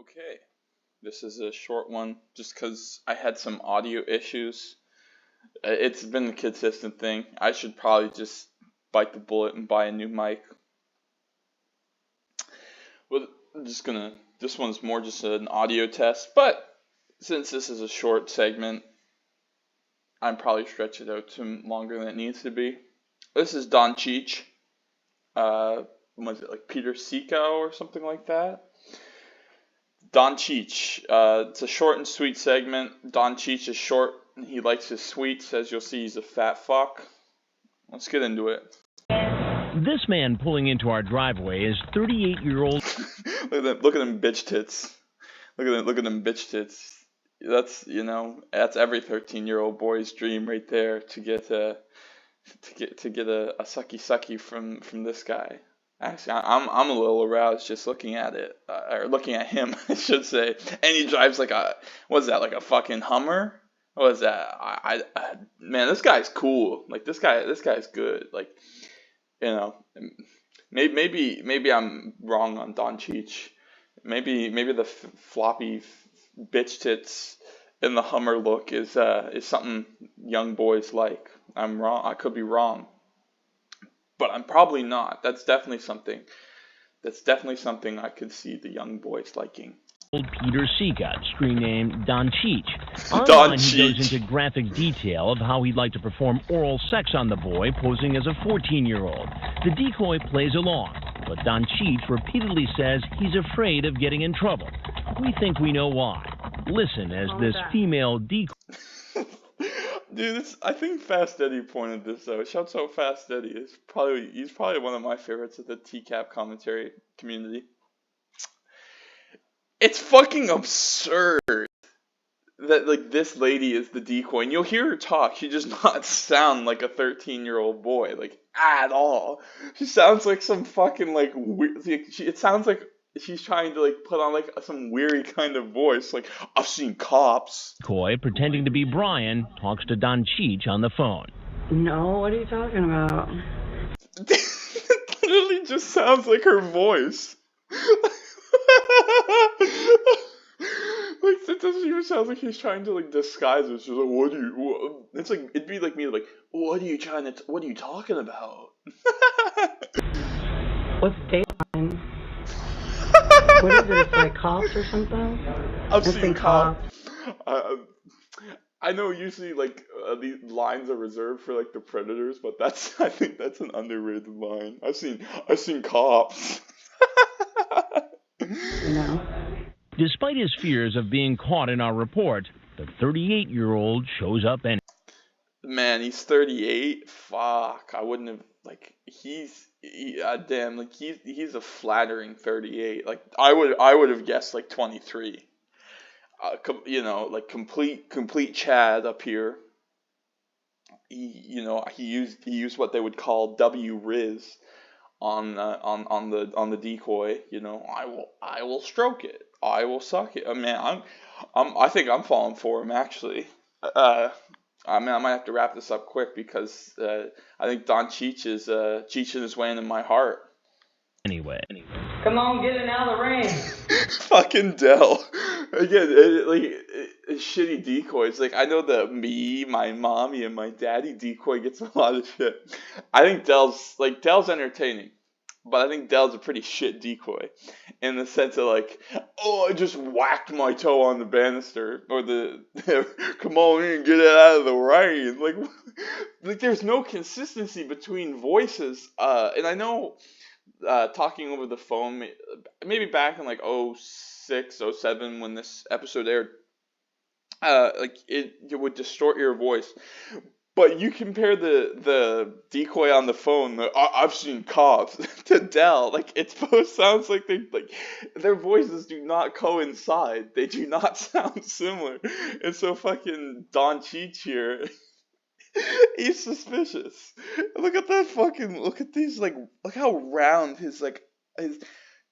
Okay, this is a short one just because I had some audio issues. It's been a consistent thing. I should probably just bite the bullet and buy a new mic. Well, I'm just gonna. This one's more just an audio test, but since this is a short segment, I'm probably stretch it out to longer than it needs to be. This is DonCheech. Was it like Peter Siko or something like that? DonCheech. It's a short and sweet segment. DonCheech is short. He likes his sweets. As you'll see, he's a fat fuck. Let's get into it. This man pulling into our driveway is 38-year-old. Look at them bitch tits. Look at them bitch tits. That's every 13-year-old boy's dream right there to get a sucky sucky from this guy. Actually, I'm a little aroused just looking at it, or looking at him, I should say. And he drives like a like a fucking Hummer? What is that? Man, this guy's cool. Like this guy's good. Like, maybe I'm wrong on DonCheech. Maybe the floppy bitch tits in the Hummer look is something young boys like. I'm wrong. I could be wrong. But I'm probably not. That's definitely something I could see the young boys liking. Peter Sika, screen name DonCheech. Online, he goes into graphic detail of how he'd like to perform oral sex on the boy posing as a 14-year-old. The decoy plays along, but DonCheech repeatedly says he's afraid of getting in trouble. We think we know why. Listen as this female decoy... Dude, I think Fast Eddie pointed this out. Shouts out Fast Eddie. He's probably one of my favorites of the TCAP commentary community. It's fucking absurd that like this lady is the decoy, and you'll hear her talk. She does not sound like a 13-year-old boy, like at all. She sounds like some fucking like it sounds like she's trying to like put on like some weary kind of voice, like I've seen cops. Coy, pretending to be Brian, talks to DonCheech on the phone. No, what are you talking about? It literally just sounds like her voice. Like it doesn't even sound like he's trying to like disguise it. She's like, It's like it'd be like me, like, what are you talking about? What's Dateline? What is it? It's like cops or something? I've seen cops. I know usually like these lines are reserved for like the predators, but I think that's an underrated line. I've seen cops. No. Despite his fears of being caught in our report, the 38-year-old shows up anyway. Man, he's 38. Fuck, I wouldn't have like he's a flattering 38. Like I would have guessed like 23. Like complete Chad up here. He used what they would call W Riz on the decoy. I will stroke it. I will suck it. Man, I think I'm falling for him actually. I might have to wrap this up quick because I think DonCheech is cheeching his way into my heart. Anyway. Come on, get it out of the ring. Fucking Dell. Again, shitty decoys. Like, I know that my mommy, and my daddy decoy gets a lot of shit. I think Dell's entertaining. But I think Dell's a pretty shit decoy. In the sense of like, I just whacked my toe on the banister. Or come on in, get it out of the rain. Like there's no consistency between voices. And I know, talking over the phone, maybe back in like 06, 07 when this episode aired, like it would distort your voice. But you compare the decoy on the phone, I've seen cops, to Dell. Like it both sounds like their voices do not coincide. They do not sound similar. And so fucking DonCheech here, he's suspicious. Look at these look how round his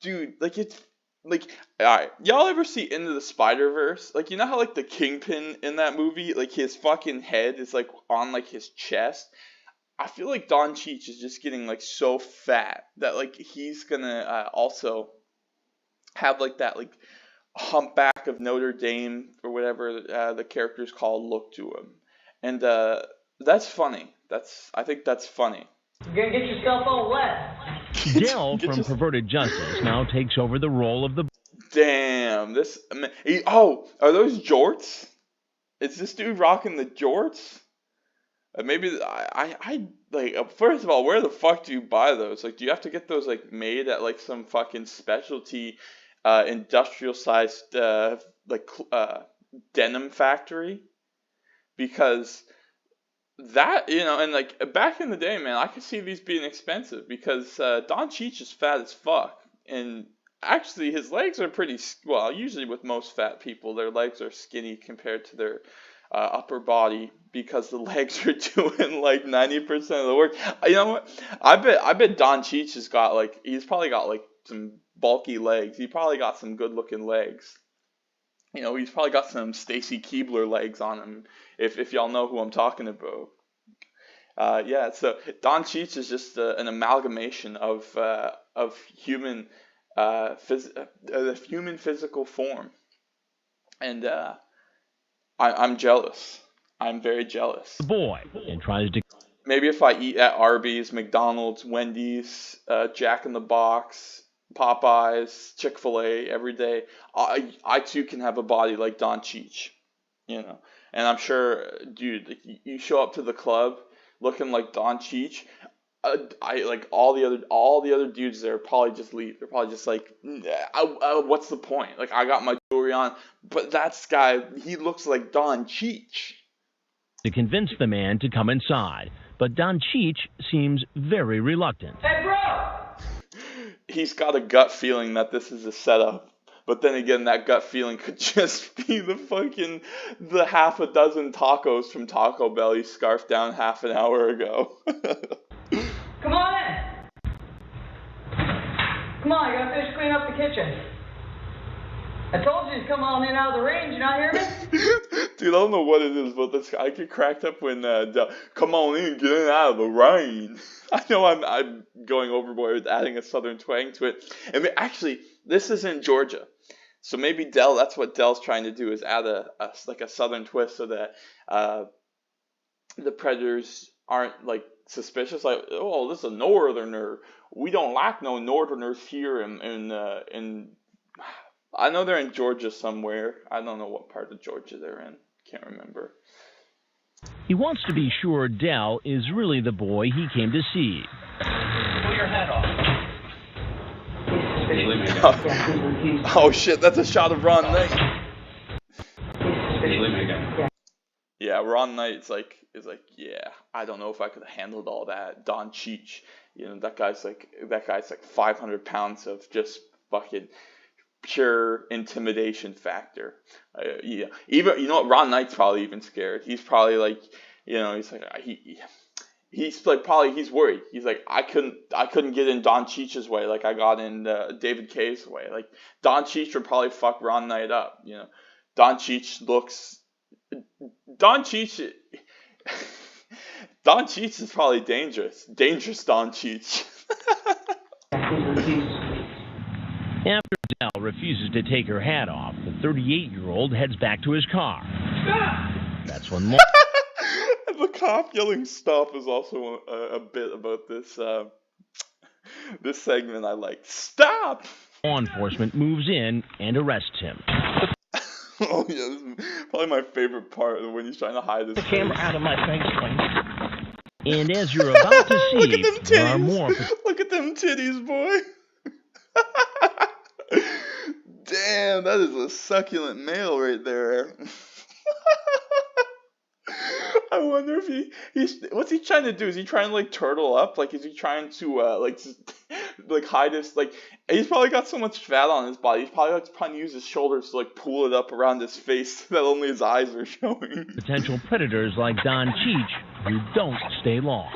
dude, like it's like, alright, y'all ever see Into the Spider-Verse? Like, you know how like the Kingpin in that movie, like his fucking head is like on like his chest? I feel like DonCheech is just getting like so fat that like he's gonna also have like that like humpback of Notre Dame or whatever the character's called look to him, and that's funny. I think that's funny. You're gonna get yourself all wet. Dell from Perverted Justice now takes over the role of the... Damn, are those jorts? Is this dude rocking the jorts? Maybe I like. First of all, where the fuck do you buy those? Like, do you have to get those like made at like some fucking specialty, industrial sized denim factory? Because that, and like back in the day, man, I could see these being expensive because DonChad is fat as fuck, and actually his legs are pretty well. Usually with most fat people, their legs are skinny compared to their upper body because the legs are doing like 90% of the work. You know what? I bet DonChad has got he's probably got like some bulky legs. He probably got some good looking legs. He's probably got some Stacy Keibler legs on him, if y'all know who I'm talking about. Yeah, so DonChad is just an amalgamation of human human physical form, and I'm jealous. I'm very jealous. Boy, and tries to... Maybe if I eat at Arby's, McDonald's, Wendy's, Jack in the Box, Popeyes, Chick-fil-A every day, I too can have a body like DonChad, And I'm sure, dude, you show up to the club looking like DonChad, I like all the other dudes there probably just leave. They're probably just like, what's the point? Like, I got my jewelry on, but that guy, he looks like DonChad. To convince the man to come inside, but DonChad seems very reluctant. Hey, bro! He's got a gut feeling that this is a setup. But then again, that gut feeling could just be the half a dozen tacos from Taco Bell he scarfed down half an hour ago. Come on in! Come on, I gotta finish cleaning up the kitchen. I told you to come on in out of the range, you not hear me? Dude, I don't know what it is, but this guy get cracked up when come on in, get in out of the rain. I know I'm going overboard with adding a southern twang to it. And actually, this is in Georgia. So maybe that's what Dell's trying to do, is add a southern twist so that the predators aren't like suspicious. Like, oh, this is a northerner. We don't like no northerners here in I know they're in Georgia somewhere. I don't know what part of Georgia they're in. Can't remember. He wants to be sure Dell is really the boy he came to see. Pull your head off. Oh shit, that's a shot of Ron Knight. Yeah, Ron Knight is like, yeah, I don't know if I could have handled all that. DonChad, that guy's like 500 pounds of just fucking pure intimidation factor. Yeah, even Ron Knight's probably even scared. He's probably like, he's like he's worried. He's like, I couldn't get in DonChad's way like I got in David Kay's way. Like, DonChad would probably fuck Ron Knight up. DonChad is probably dangerous. Dangerous DonChad. After Dell refuses to take her hat off, the 38-year-old heads back to his car. That's when more... The cop yelling "stop" is also a bit about this this segment I like. Stop! Law enforcement moves in and arrests him. Oh yeah, this is probably my favorite part when he's trying to hide his The camera out of my face, please. And as you're about to see, Look at them there are titties. more... Look at them titties, boy. Damn, that is a succulent male right there. I wonder if he's what's he trying to do? Is he trying to like turtle up? Like, is he trying to like hide his, like, he's probably got so much fat on his body. He's probably trying to use his shoulders to like pull it up around his face so that only his eyes are showing. Potential predators like DonChad who don't stay long.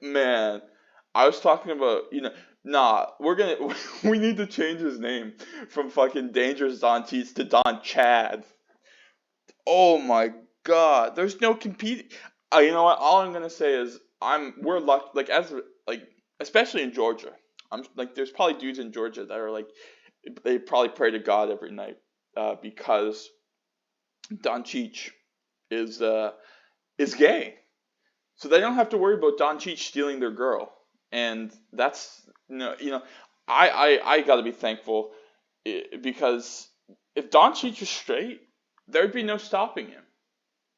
Man, I was talking about, we need to change his name from fucking Dangerous DonCeech to DonChad. Oh my god, there's no competing. You know what? All I'm gonna say is we're lucky, especially in Georgia. I'm like, there's probably dudes in Georgia that are like, they probably pray to God every night because DonChad is gay, so they don't have to worry about DonChad stealing their girl, and that's I gotta be thankful because if DonChad was straight, there'd be no stopping him.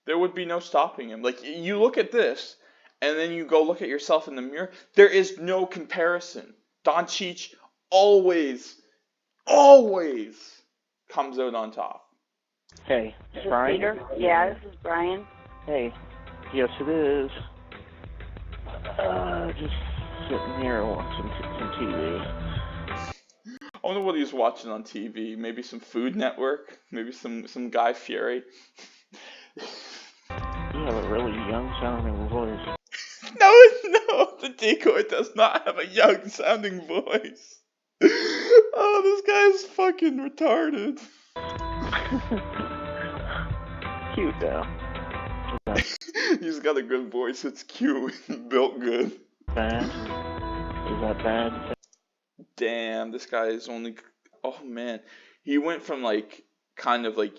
There would be no stopping him. Like, you look at this, and then you go look at yourself in the mirror. There is no comparison. DonChad always comes out on top. Hey, it's Brian? Peter? Yeah, this is Brian. Hey, yes it is. Just sitting here watching some TV. I wonder what he's watching on TV. Maybe some Food Network. Maybe some Guy Fieri. You have a really young sounding voice. No, the decoy does not have a young sounding voice. Oh, this guy is fucking retarded. Cute though. He's got a good voice. It's cute. Built good. Bad? Is that bad? Damn, this guy is only. Oh man, he went from like kind of like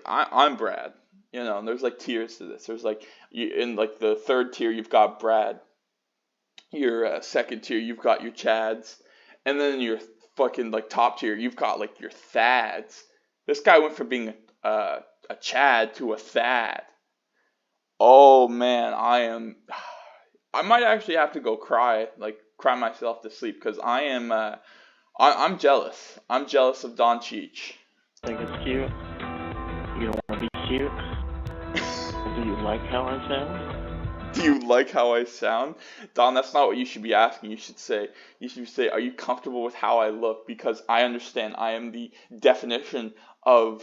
I'm Brad. You know, and there's like tiers to this. There's like in like the third tier you've got Brad. Your second tier you've got your Chads, and then your fucking like top tier you've got like your Thads. This guy went from being a Chad to a Thad. Oh man, I might actually have to go cry myself to sleep because I'm jealous. I'm jealous of DonChad. Think it's cute? You don't want to be cute? Do you like how I sound? Do you like how I sound? Don, that's not what you should be asking. You should say, are you comfortable with how I look? Because I understand I am the definition of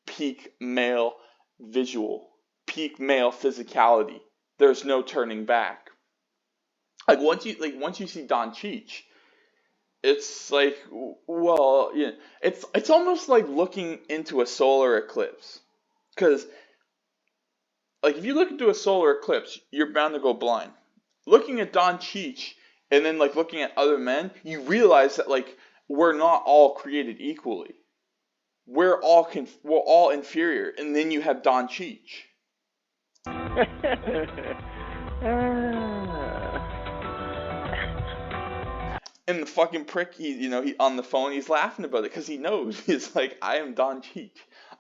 peak male visual, peak male physicality. There's no turning back. Like once you see DonChad, it's like, well, yeah, it's almost like looking into a solar eclipse. Because like if you look into a solar eclipse, you're bound to go blind. Looking at DonChad and then like looking at other men, you realize that like we're not all created equally. We're all inferior, and then you have DonChad. And the fucking prick, he on the phone, he's laughing about it because he knows. He's like, I am DonChad.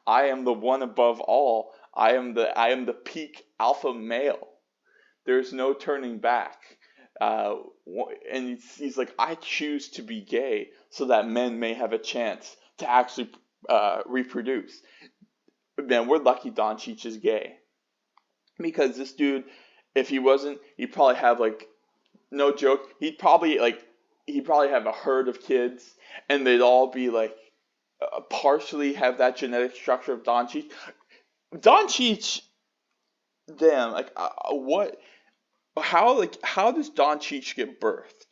I am the one above all. I am the peak alpha male. There's no turning back. And he's like, I choose to be gay so that men may have a chance to actually reproduce. Man, we're lucky DonChad is gay. Because this dude, if he wasn't, he'd probably have like, no joke, he'd probably have a herd of kids, and they'd all be like, partially have that genetic structure of DonChad. DonChad, damn, like, how does DonChad get birthed?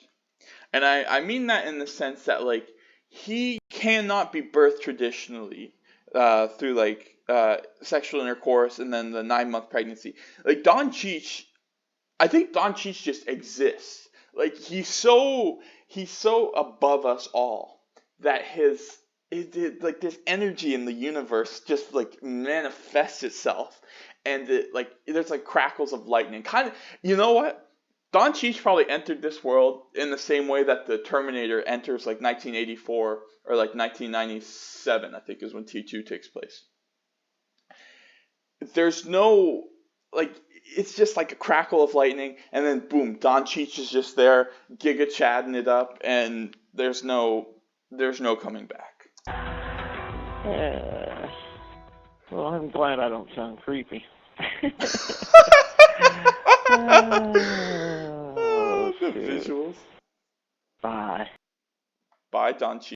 And I mean that in the sense that, like, he cannot be birthed traditionally, through, like, sexual intercourse and then the 9-month pregnancy. Like, DonChad, I think DonChad just exists. Like, he's so above us all that like this energy in the universe just like manifests itself, and there's like crackles of lightning. Kind of, you know what? DonChad probably entered this world in the same way that the Terminator enters like 1984 or like 1997, I think is when T2 takes place. There's no, like, it's just like a crackle of lightning, and then boom, DonChad is just there, Giga Chadding it up, and there's no coming back. Well, I'm glad I don't sound creepy.